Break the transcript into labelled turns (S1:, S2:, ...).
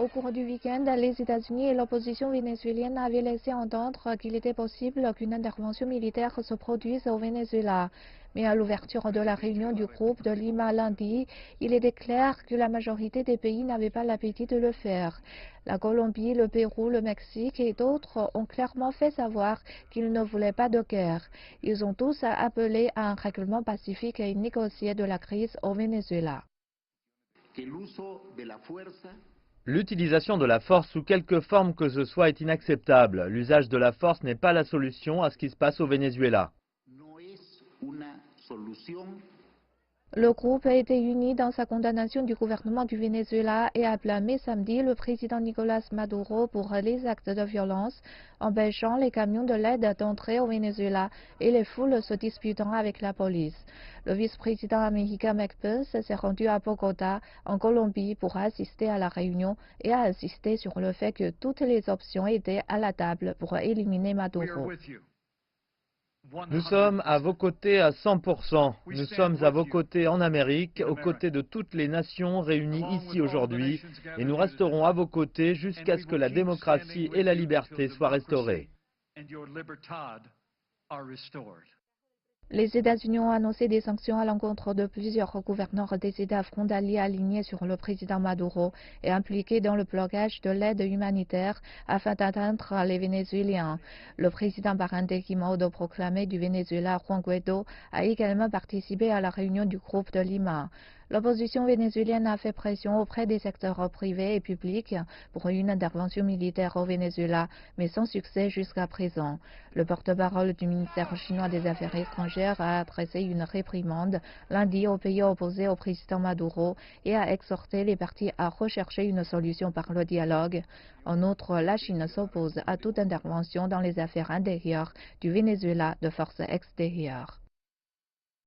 S1: Au cours du week-end, les États-Unis et l'opposition vénézuélienne avaient laissé entendre qu'il était possible qu'une intervention militaire se produise au Venezuela. Mais à l'ouverture de la réunion du groupe de Lima lundi, il était clair que la majorité des pays n'avaient pas l'appétit de le faire. La Colombie, le Pérou, le Mexique et d'autres ont clairement fait savoir qu'ils ne voulaient pas de guerre. Ils ont tous appelé à un règlement pacifique et négocié de la crise au Venezuela.
S2: L'utilisation de la force sous quelque forme que ce soit est inacceptable. L'usage de la force n'est pas la solution à ce qui se passe au Venezuela.
S1: Le groupe a été uni dans sa condamnation du gouvernement du Venezuela et a blâmé samedi le président Nicolás Maduro pour les actes de violence, empêchant les camions de l'aide d'entrer au Venezuela et les foules se disputant avec la police. Le vice-président américain Mike Pence s'est rendu à Bogota, en Colombie, pour assister à la réunion et a insisté sur le fait que toutes les options étaient à la table pour éliminer Maduro.
S2: Nous sommes à vos côtés à 100%. Nous sommes à vos côtés en Amérique, aux côtés de toutes les nations réunies ici aujourd'hui, et nous resterons à vos côtés jusqu'à ce que la démocratie et la liberté soient restaurées.
S1: Les États-Unis ont annoncé des sanctions à l'encontre de plusieurs gouverneurs des États frontaliers alignés sur le président Maduro et impliqués dans le blocage de l'aide humanitaire afin d'atteindre les Vénézuéliens. Le président Barandé autoproclamé du Venezuela, Juan Guaidó, a également participé à la réunion du groupe de Lima. L'opposition vénézuélienne a fait pression auprès des secteurs privés et publics pour une intervention militaire au Venezuela, mais sans succès jusqu'à présent. Le porte-parole du ministère chinois des Affaires étrangères a adressé une réprimande lundi aux pays opposés au président Maduro et a exhorté les partis à rechercher une solution par le dialogue. En outre, la Chine s'oppose à toute intervention dans les affaires intérieures du Venezuela de force extérieure.